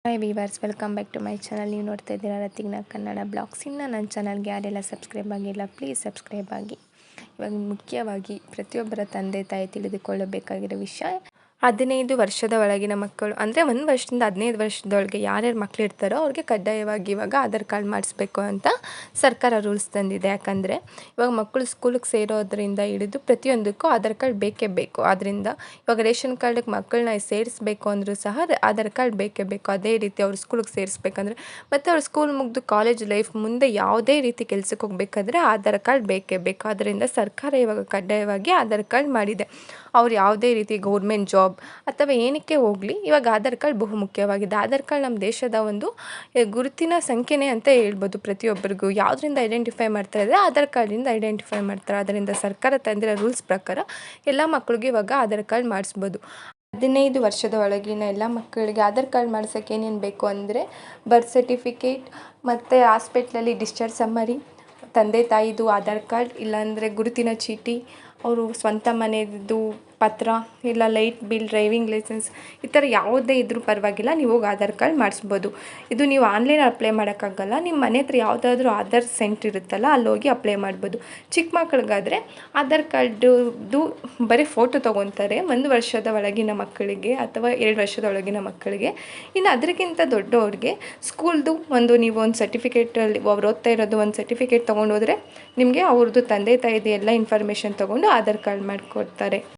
Hi viewers, welcome back to my channel. ನೀವು ನೋಡ್ತಾ ಇದ್ದೀರಾ ರತಿಗ್ನ ಕನ್ನಡ ಬ್ಲಾಗ್ಸ್. ಇನ್ನು ನನ್ನ ಚಾನಲ್ಗೆ ಯಾರೆಲ್ಲ ಸಬ್ಸ್ಕ್ರೈಬ್ ಆಗಿಲ್ಲ, ಪ್ಲೀಸ್ ಸಬ್ಸ್ಕ್ರೈಬ್ ಆಗಿ. ಇವಾಗ ಮುಖ್ಯವಾಗಿ ಪ್ರತಿಯೊಬ್ಬರ ತಂದೆ ತಾಯಿ ತಿಳಿದುಕೊಳ್ಳಬೇಕಾಗಿರೋ ವಿಷಯ, 15 ವರ್ಷದ ಒಳಗಿನ ಮಕ್ಕಳು ಅಂದರೆ 1 ವರ್ಷದಿಂದ 15 ವರ್ಷದೊಳಗೆ ಯಾರ್ಯಾರು ಮಕ್ಕಳು ಇರ್ತಾರೋ ಅವ್ರಿಗೆ ಕಡ್ಡಾಯವಾಗಿ ಇವಾಗ ಆಧಾರ್ ಕಾರ್ಡ್ ಮಾಡಿಸ್ಬೇಕು ಅಂತ ಸರ್ಕಾರ ರೂಲ್ಸ್ ತಂದಿದೆ. ಯಾಕಂದರೆ ಇವಾಗ ಮಕ್ಕಳು ಸ್ಕೂಲಿಗೆ ಸೇರೋದ್ರಿಂದ ಹಿಡಿದು ಪ್ರತಿಯೊಂದಕ್ಕೂ ಆಧಾರ್ ಕಾರ್ಡ್ ಬೇಕೇ ಬೇಕು. ಆದ್ದರಿಂದ ಇವಾಗ ರೇಷನ್ ಕಾರ್ಡಿಗೆ ಮಕ್ಕಳನ್ನ ಸೇರಿಸ್ಬೇಕು ಅಂದರೂ ಸಹ ಆಧಾರ್ ಕಾರ್ಡ್ ಬೇಕೇ ಬೇಕು. ಅದೇ ರೀತಿ ಅವ್ರು ಸ್ಕೂಲಿಗೆ ಸೇರಿಸ್ಬೇಕಂದ್ರೆ ಮತ್ತು ಅವ್ರು ಸ್ಕೂಲ್ ಮುಗಿದು ಕಾಲೇಜ್ ಲೈಫ್ ಮುಂದೆ ಯಾವುದೇ ರೀತಿ ಕೆಲಸಕ್ಕೆ ಹೋಗ್ಬೇಕಾದ್ರೆ ಆಧಾರ್ ಕಾರ್ಡ್ ಬೇಕೇ ಬೇಕು. ಆದ್ದರಿಂದ ಸರ್ಕಾರ ಇವಾಗ ಕಡ್ಡಾಯವಾಗಿ ಆಧಾರ್ ಕಾರ್ಡ್ ಮಾಡಿದೆ. ಅವ್ರು ಯಾವುದೇ ರೀತಿ ಗೌರ್ಮೆಂಟ್ ಜಾಬ್ ಅಥವಾ ಏನಕ್ಕೆ ಹೋಗಲಿ, ಇವಾಗ ಆಧಾರ್ ಕಾರ್ಡ್ ಬಹು ಮುಖ್ಯವಾಗಿದೆ. ಆಧಾರ್ ಕಾರ್ಡ್ ನಮ್ಮ ದೇಶದ ಒಂದು ಗುರುತಿನ ಸಂಖ್ಯೆನೇ ಅಂತ ಹೇಳ್ಬೋದು. ಪ್ರತಿಯೊಬ್ಬರಿಗೂ ಯಾವುದರಿಂದ ಐಡೆಂಟಿಫೈ ಮಾಡ್ತಾ ಇದ್ದರೆ ಆಧಾರ್ ಕಾರ್ಡಿಂದ ಐಡೆಂಟಿಫೈ ಮಾಡ್ತಾರೆ. ಅದರಿಂದ ಸರ್ಕಾರ ತಂದಿರೋ ರೂಲ್ಸ್ ಪ್ರಕಾರ ಎಲ್ಲ ಮಕ್ಕಳಿಗೆ ಇವಾಗ ಆಧಾರ್ ಕಾರ್ಡ್ ಮಾಡಿಸ್ಬೋದು. 15 ವರ್ಷದ ಒಳಗಿನ ಎಲ್ಲ ಮಕ್ಕಳಿಗೆ ಆಧಾರ್ ಕಾರ್ಡ್ ಮಾಡ್ಸೋಕ್ಕೆ ಏನೇನು ಬೇಕು ಅಂದರೆ ಬರ್ತ್ ಸರ್ಟಿಫಿಕೇಟ್ ಮತ್ತು ಹಾಸ್ಪಿಟ್ಲಲ್ಲಿ ಡಿಸ್ಚಾರ್ಜ್ ಸಮ್ಮರಿ, ತಂದೆ ತಾಯಿದು ಆಧಾರ್ ಕಾರ್ಡ್, ಇಲ್ಲಾಂದರೆ ಗುರುತಿನ ಚೀಟಿ, ಅವರು ಸ್ವಂತ ಮನೆಯದು ಪತ್ರ, ಇಲ್ಲ ಲೈಟ್ ಬಿಲ್, ಡ್ರೈವಿಂಗ್ ಲೈಸೆನ್ಸ್, ಈ ಥರ ಯಾವುದೇ ಇದ್ರೂ ಪರವಾಗಿಲ್ಲ, ನೀವು ಹೋಗಿ ಆಧಾರ್ ಕಾರ್ಡ್ ಮಾಡಿಸ್ಬೋದು. ಇದು ನೀವು ಆನ್ಲೈನ್ ಅಪ್ಲೈ ಮಾಡೋಕ್ಕಾಗಲ್ಲ. ನಿಮ್ಮ ಮನೆ ಹತ್ರ ಯಾವುದಾದ್ರೂ ಆಧಾರ್ ಸೆಂಟ್ರ್ ಇರುತ್ತಲ್ಲ, ಅಲ್ಲಿ ಹೋಗಿ ಅಪ್ಲೈ ಮಾಡ್ಬೋದು. ಚಿಕ್ಕ ಮಕ್ಕಳಿಗಾದರೆ ಆಧಾರ್ ಕಾರ್ಡ್ದು ಬರೀ ಫೋಟೋ ತೊಗೊತಾರೆ 1 ವರ್ಷದ ಒಳಗಿನ ಮಕ್ಕಳಿಗೆ ಅಥವಾ 2 ವರ್ಷದ ಒಳಗಿನ ಮಕ್ಕಳಿಗೆ. ಇನ್ನು ಅದಕ್ಕಿಂತ ದೊಡ್ಡವ್ರಿಗೆ ಸ್ಕೂಲ್ದು ನೀವು ಒಂದು ಸರ್ಟಿಫಿಕೇಟಲ್ಲಿ ಅವ್ರು ಓದ್ತಾ ಇರೋದು ಒಂದು ಸರ್ಟಿಫಿಕೇಟ್ ತೊಗೊಂಡು ಹೋದರೆ ನಿಮಗೆ ಅವ್ರದ್ದು ತಂದೆ ತಾಯಿದು ಎಲ್ಲ ಇನ್ಫಾರ್ಮೇಷನ್ ತೊಗೊಂಡು ಆಧಾರ್ ಕಾರ್ಡ್ ಮಾಡಿಕೊಡ್ತಾರೆ.